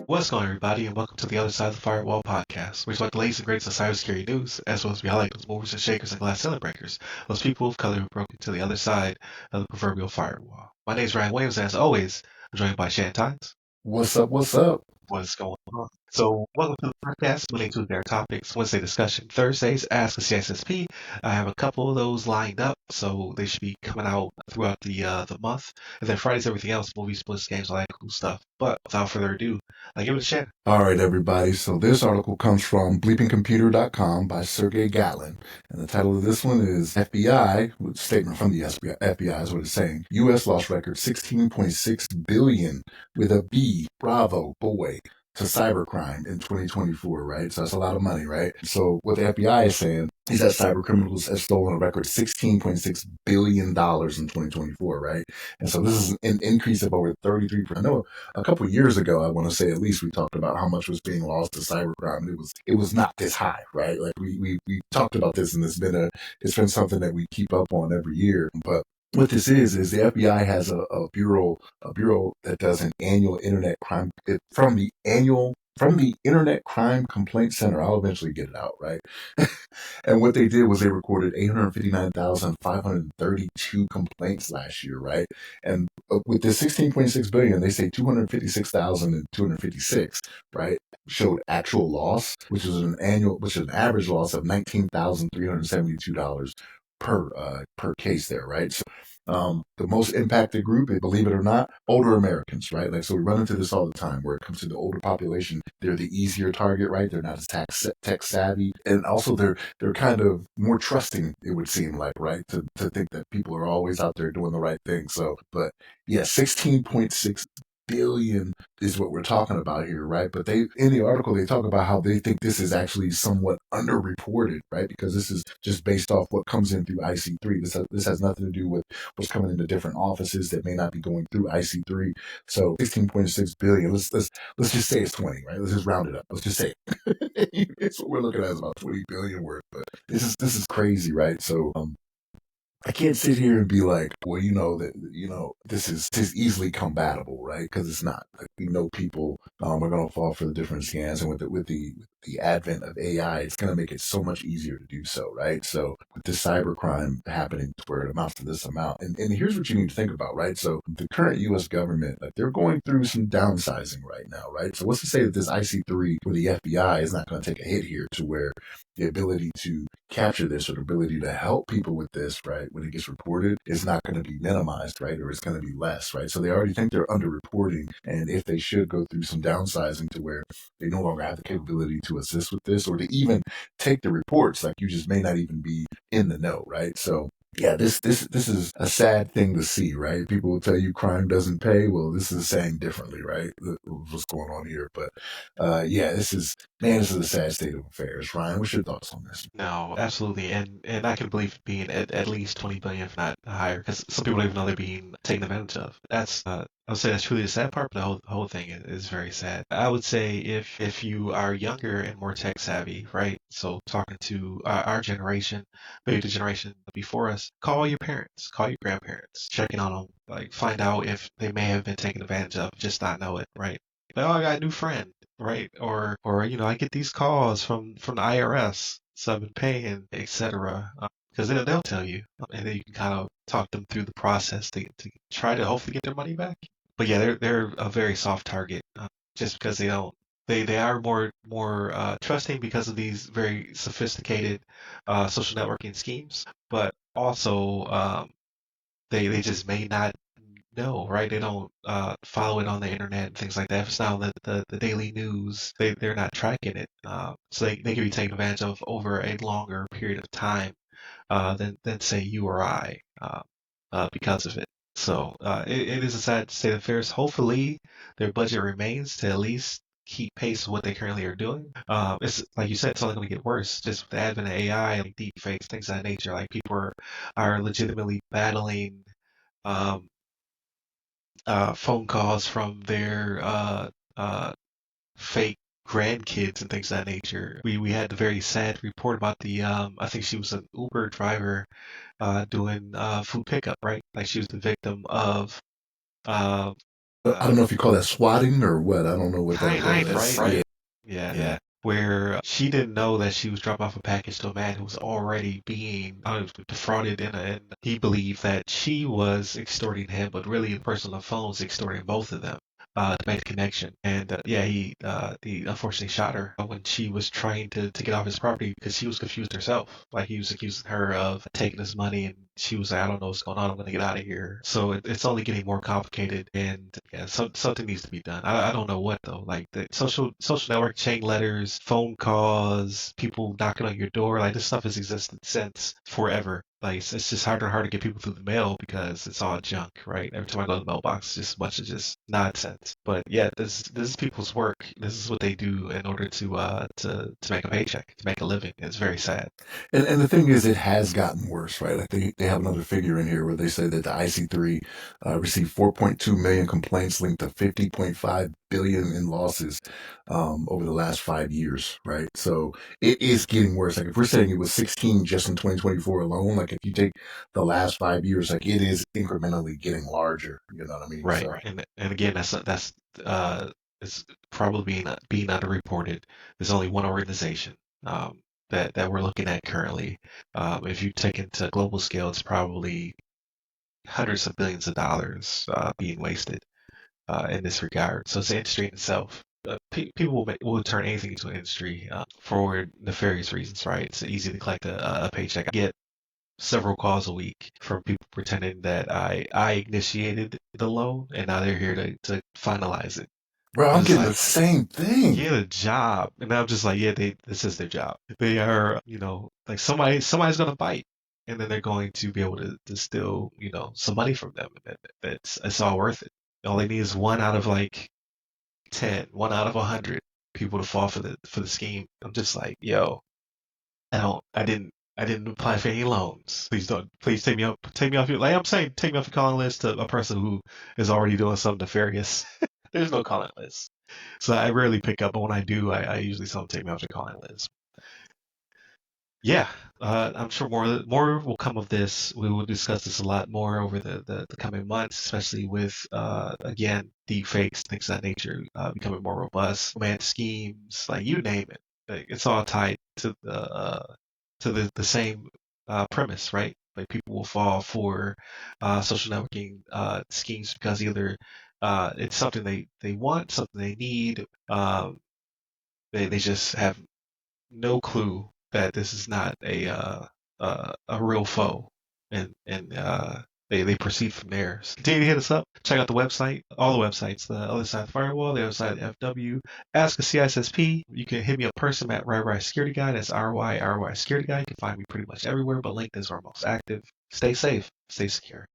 What's going on, everybody, and welcome to the Other Side of the Firewall podcast, where we talk the latest and greatest of cybersecurity news, as well as we highlight those movers and shakers and glass ceiling breakers, those people of color who broke into the other side of the proverbial firewall. My name is Ryan Williams, and as always, I'm joined by Shannon Tynes. What's up? What's up? What's going on? So, welcome to the podcast. Monday, Tuesday are topics. Wednesday discussion. Thursdays, Ask a CSSP. I have a couple of those lined up, so they should be coming out throughout the month. And then Fridays, everything else, movies, splits, games, all that cool stuff. But without further ado, I give it a Shannon. All right, everybody. So this article comes from bleepingcomputer.com by Sergey Gatlin. And the title of this one is FBI, with a statement from the FBI is what it's saying. U.S. lost record $16.6 billion with a B, bravo, boy, to cybercrime in 2024, right? So that's a lot of money, right? So what the FBI is saying is that cyber criminals have stolen a record $16.6 billion in 2024, right? And so this is an increase of over 33%. I know a couple of years ago, I want to say at least we talked about how much was being lost to cybercrime. It was not this high, right? Like we talked about this, and it's been something that we keep up on every year. But what this is the FBI has a bureau that does an annual internet crime from the Internet Crime Complaint Center. I'll eventually get it out, right? And what they did was they recorded 859,532 complaints last year, right? And with this 16.6 billion, they say 256,256, right, showed actual loss, which is an average loss of $19,372 per case there, right? So the most impacted group, believe it or not, older Americans, right? Like, so we run into this all the time where it comes to the older population. They're the easier target, right? They're not as tech savvy. And also they're kind of more trusting, it would seem like, right? To think that people are always out there doing the right thing. So, but yeah, 16.6 billion is what we're talking about here, right? But in the article, they talk about how they think this is actually somewhat underreported, right? Because this is just based off what comes in through IC3. This has nothing to do with what's coming into different offices that may not be going through IC3. So 16.6 billion. Let's just say it's 20, right? Let's just round it up. Let's just say it. It's what we're looking at is about 20 billion worth. But this is crazy, right? So I can't sit here and be like, well, this is easily combatable, right? Because it's not. Like, we know people are going to fall for the different scams, and with the advent of AI, it's going to make it so much easier to do so, right? So with this cybercrime happening to where it amounts to this amount, and here's what you need to think about, right? So the current U.S. government, like, they're going through some downsizing right now, right? So what's to say that this IC3 or the FBI is not going to take a hit here to where the ability to capture this or the ability to help people with this, right, when it gets reported, is not going to be minimized, right, or it's going to be less, right? So they already think they're underreporting, and if they should go through some downsizing to where they no longer have the capability to assist with this or to even take the reports, like, you just may not even be in the know, right? So yeah, this is a sad thing to see, right? People will tell you crime doesn't pay. Well, this is saying differently, right? What's going on here? But yeah, this is a sad state of affairs. Ryan, what's your thoughts on this? No, absolutely, and I can believe it being at least 20 billion, if not higher, because some people don't even know they're being taken advantage of. That's I would say that's truly the sad part, but the whole thing is very sad. I would say if you are younger and more tech savvy, right? So talking to our generation, maybe the generation before us, call your parents, call your grandparents, checking on them, like find out if they may have been taken advantage of, just not know it, right? Like, oh, I got a new friend, right? Or I get these calls from the IRS, so I've been paying, etc. Because they'll tell you, and then you can kind of talk them through the process to try to hopefully get their money back. But yeah, they're a very soft target, just because they are more trusting because of these very sophisticated social networking schemes, but also they just may not know, right? They don't follow it on the internet and things like that. If it's not on the daily news, they're not tracking it. So they can be taken advantage of over a longer period of time than say you or I because of it. So it is a sad state of affairs. Hopefully their budget remains to at least keep pace with what they currently are doing. It's like you said, it's only going to get worse just with the advent of AI, like deep fakes, things of that nature. Like people are legitimately battling um, phone calls from their fake grandkids and things of that nature. We had the very sad report about the I think she was an Uber driver doing food pickup, right? Like she was the victim of Uh, I don't know if you call that swatting or what. I don't know what that kind was. of, Yeah, yeah. yeah. Where she didn't know that she was dropping off a package to a man who was already being defrauded, and he believed that she was extorting him, but really the person on the phone was extorting both of them. To make the connection, and yeah, he unfortunately shot her when she was trying to get off his property because she was confused herself. Like he was accusing her of taking his money, and she was like, "I don't know what's going on. I'm gonna get out of here." So it's only getting more complicated, and yeah, something needs to be done. I don't know what though. Like the social network chain letters, phone calls, people knocking on your door, like this stuff has existed since forever. Like it's just harder and harder to get people through the mail because it's all junk, right? Every time I go to the mailbox, it's just a bunch of just nonsense. But yeah, this is people's work. This is what they do in order to make a paycheck, to make a living. It's very sad. And the thing is, it has gotten worse, right? Like they have another figure in here where they say that the IC3 received 4.2 million complaints linked to 50.5 billion in losses over the last 5 years, right? So it is getting worse. Like if we're saying it was 16 just in 2024 alone, like if you take the last 5 years, like it is incrementally getting larger. You know what I mean? Right. So And again, that's uh it's probably being underreported. There's only one organization that we're looking at currently. If you take it to global scale, it's probably hundreds of billions of dollars being wasted in this regard. So it's an industry in itself. People will turn anything into an industry for nefarious reasons, right? It's easy to collect a paycheck. I get several calls a week from people pretending that I initiated the loan and now they're here to finalize it. bro, I'm I'm just getting like, the same thing. get a job. And I'm just like, yeah, this is their job. They are, like somebody's gonna bite. And then they're going to be able to steal, some money from them. And it's all worth it. All they need is one out of like 10, one out of 100 people to fall for the scheme. I'm just like, yo, I didn't apply for any loans. Please take me off your, like I'm saying, take me off your calling list to a person who is already doing something nefarious. There's no calling list. So I rarely pick up, but when I do, I usually tell them to take me off the calling list. Yeah, I'm sure more will come of this. We will discuss this a lot more over the coming months, especially with again deep fakes, things of that nature, becoming more robust, command schemes, like you name it. Like, it's all tied to the same premise, right? Like people will fall for social networking schemes because either it's something they want, something they need. They just have no clue that this is not a real foe, and they proceed from there. So continue to hit us up. Check out the website, all the websites, the other side of the firewall, the other side of the FW. Ask a CISSP. You can hit me up person at RY Security Guy. That's RY Security Guy. You can find me pretty much everywhere, but LinkedIn is our most active. Stay safe. Stay secure.